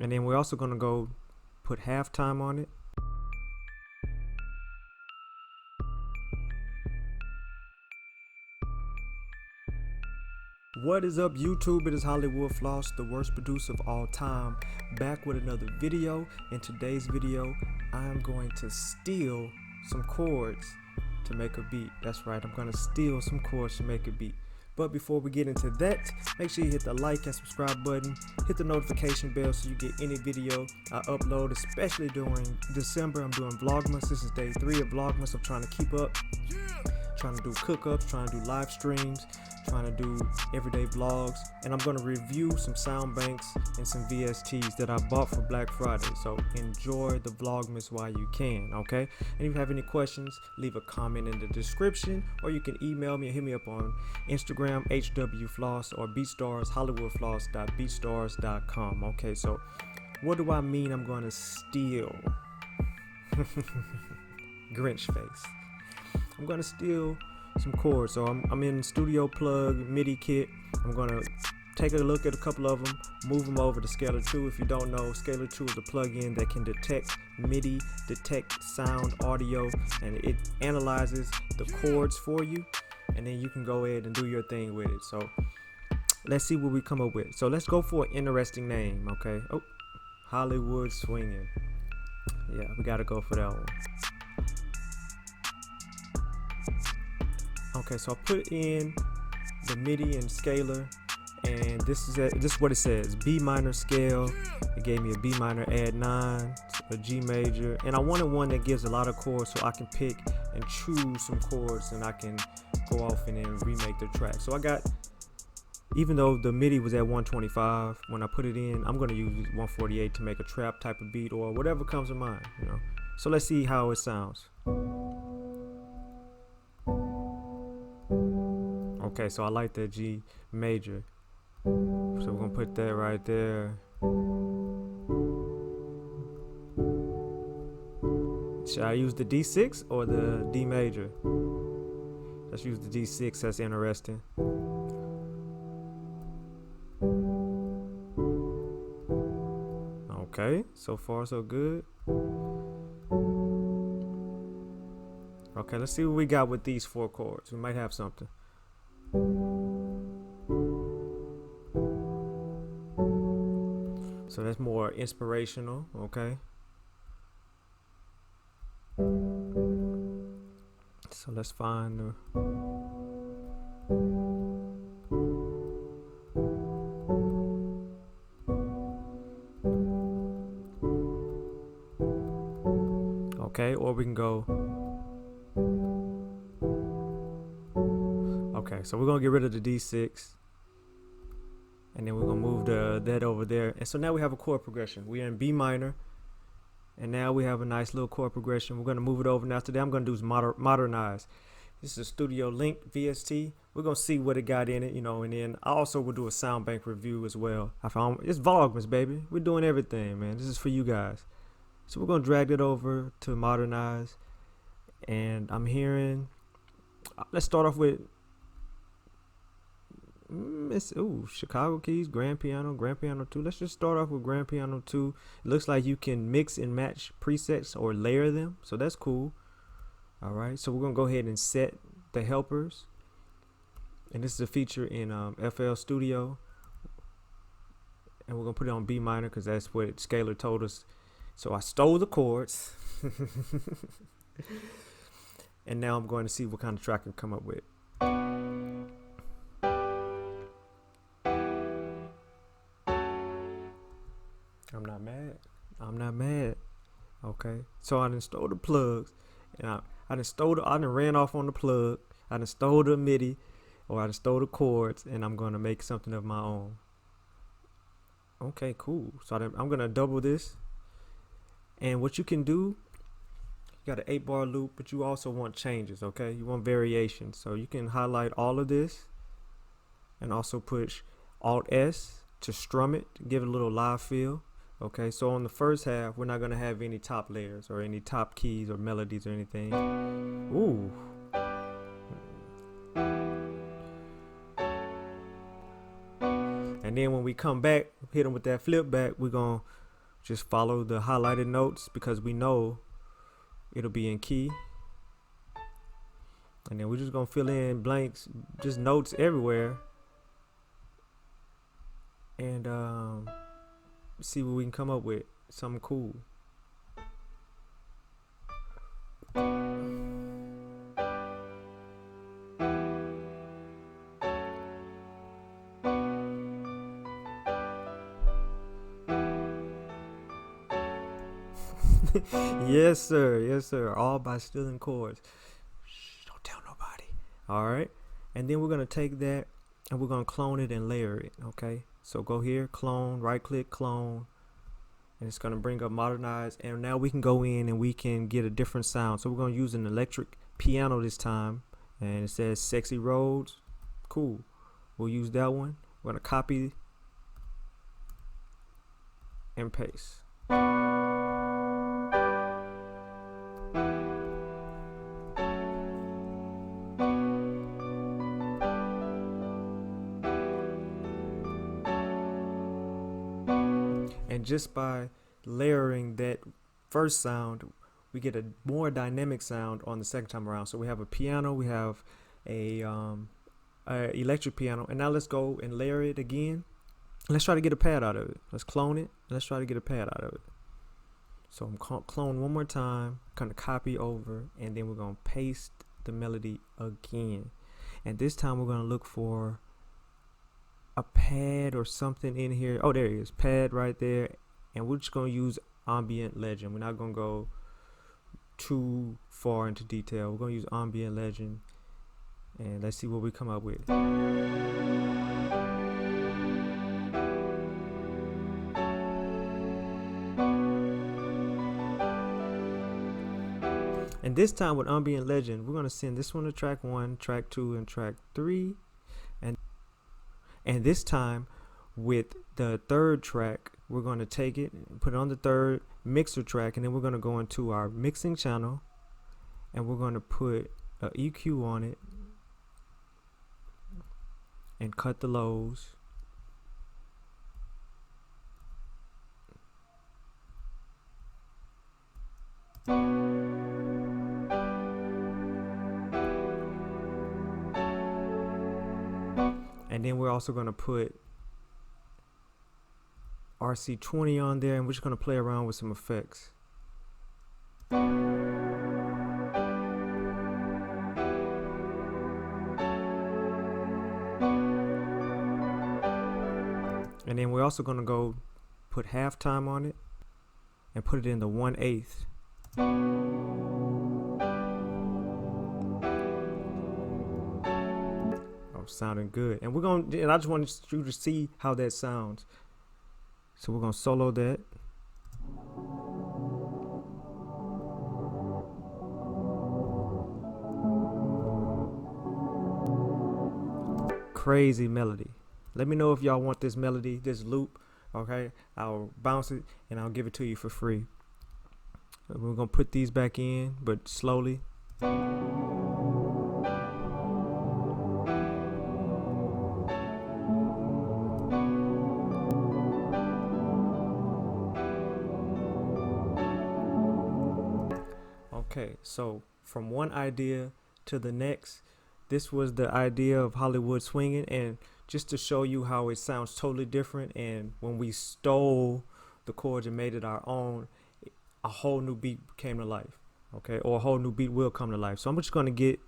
And then we're also gonna go put halftime on it. What is up, YouTube? It is HWFLOSS, the worst producer of all time, back with another video. In today's video, I am going to steal some chords to make a beat. That's right, I'm gonna steal some chords to make a beat. But before we get into that, make sure you hit the like and subscribe button, hit the notification bell so you get any video I upload, especially during December. I'm doing vlogmas. This is day 3 of vlogmas. I'm trying to keep up, trying to do cook-ups, trying to do live streams, trying to do everyday vlogs, and I'm going to review some sound banks and some VSTs that I bought for Black Friday. So enjoy the vlogmas while you can, okay? And if you have any questions, leave a comment in the description, or you can email me or hit me up on Instagram, HWFLOSS, or BeatStars, HWFLOSS.beatstars.com. Okay, so what do I mean I'm going to steal? Grinch face. I'm going to steal some chords. So I'm in Studio Plug MIDI kit. I'm gonna take a look at a couple of them, move them over to Scalar 2. If you don't know, Scalar 2 is a plugin that can detect MIDI, detect sound, audio, and it analyzes the chords for you, and then you can go ahead and do your thing with it. So let's see what we come up with. So let's go for an interesting name, okay? Oh, Hollywood Swinging. Yeah, we gotta go for that one. Okay, so I put in the MIDI and scalar, and this is what it says: B minor scale. It gave me a B minor add 9, a G major, and I wanted one that gives a lot of chords so I can pick and choose some chords, and I can go off and then remake the track. So I got, even though the MIDI was at 125, when I put it in, I'm gonna use 148 to make a trap type of beat or whatever comes to mind, you know. So let's see how it sounds. Okay, so I like that G major. So we're gonna put that right there. Should I use the D6 or the D major? Let's use the D6, that's interesting. Okay, so far so good. Okay, let's see what we got with these 4 chords. We might have something. So that's more inspirational, okay? So let's find the okay, or we can go. Okay, so we're gonna get rid of the D6, and then we're gonna move that over there. And so now we have a chord progression. We're in B minor, and now we have a nice little chord progression. We're gonna move it over now. Today I'm gonna do is modernize. This is a Studio Link VST. We're gonna see what it got in it, you know, and then I also will do a sound bank review as well. It's vlogmas, baby. We're doing everything, man. This is for you guys. So we're gonna drag it over to modernize, and I'm hearing. Let's start off with. Chicago keys, grand piano 2. Let's just start off with grand piano 2. It looks like you can mix and match presets or layer them, so that's cool. All right, so we're gonna go ahead and set the helpers, and this is a feature in FL Studio, and we're gonna put it on B minor because that's what Scalar told us. So I stole the chords, and now I'm going to see what kind of track I can come up with. I'm not mad. Okay, so I done stole the plugs, and I done ran off on the plug. I done stole the MIDI, or I done stole the chords, and I'm gonna make something of my own. Okay, cool. So I'm gonna double this, and what you can do, you got an 8-bar loop, but you also want changes. Okay, you want variations, so you can highlight all of this, and also push Alt S to strum it, to give it a little live feel. Okay, so on the first half, we're not gonna have any top layers or any top keys or melodies or anything. Ooh. And then when we come back, hit them with that flip back, we're gonna just follow the highlighted notes because we know it'll be in key. And then we're just gonna fill in blanks, just notes everywhere, and see what we can come up with. Something cool. Yes, sir. Yes, sir. All by stealing chords. Shh, don't tell nobody. All right. And then we're going to take that and we're going to clone it and layer it. Okay. So go here, clone, right click, clone. And it's going to bring up modernize. And now we can go in and we can get a different sound. So we're going to use an electric piano this time. And it says Sexy Roads. Cool. We'll use that one. We're going to copy and paste. And just by layering that first sound, we get a more dynamic sound on the second time around. So we have a piano, we have a electric piano, and now let's go and layer it again. Let's try to get a pad out of it. Let's clone it. Let's try to get a pad out of it. So I'm clone one more time, kind of copy over, and then we're gonna paste the melody again. And this time we're gonna look for a pad or something in here. Oh, there it is, pad right there. And we're just gonna use ambient legend. We're not gonna go too far into detail. We're gonna use ambient legend, and let's see what we come up with. And this time with ambient legend, we're gonna send this one to track 1, track 2, and track 3. And this time with the third track, we're going to take it and put it on the third mixer track, and then we're going to go into our mixing channel and we're going to put an EQ on it and cut the lows. And then we're also going to put RC20 on there, and we're just going to play around with some effects. And then we're also going to go put halftime on it and put it in the 1/8. Sounding good. And I just want you to see how that sounds. So we're gonna solo that. Crazy melody. Let me know if y'all want this melody, this loop. Okay, I'll bounce it and I'll give it to you for free. We're gonna put these back in, but slowly. Okay, so from one idea to the next, this was the idea of Hollywood swinging, and just to show you how it sounds totally different, and when we stole the chords and made it our own, a whole new beat came to life, okay, or a whole new beat will come to life. So I'm just going to get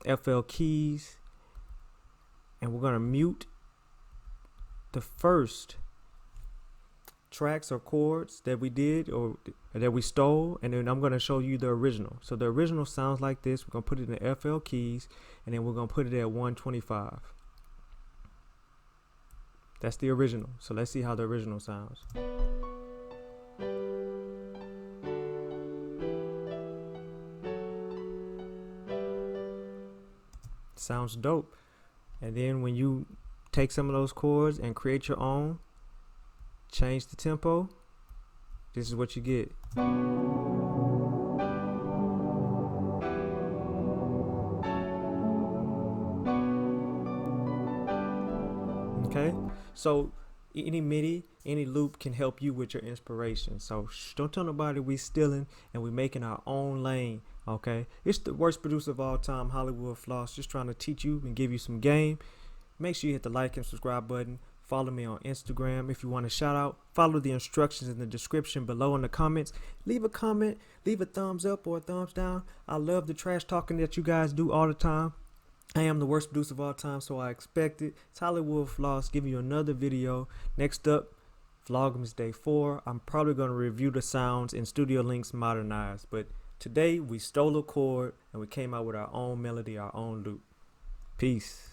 FL keys, and we're going to mute the first tracks or chords that we did or that we stole, and then I'm going to show you the original. So the original sounds like this. We're going to put it in the FL keys, and then we're going to put it at 125. That's the original. So let's see how the original sounds. Sounds dope. And then when you take some of those chords and create your own, change the tempo, this is what you get. Okay, so any MIDI, any loop can help you with your inspiration. So don't tell nobody we stealing and we making our own lane. Okay, it's the worst producer of all time, HWFLOSS, just trying to teach you and give you some game. Make sure you hit the like and subscribe button. Follow me on Instagram. If you want a shout out, follow the instructions in the description below in the comments. Leave a comment, leave a thumbs up or a thumbs down. I love the trash talking that you guys do all the time. I am the worst producer of all time, so I expect it. It's HWFLOSS giving you another video. Next up, Vlogmas Day 4. I'm probably going to review the sounds in Studio Link's Modernized. But today, we stole a chord and we came out with our own melody, our own loop. Peace.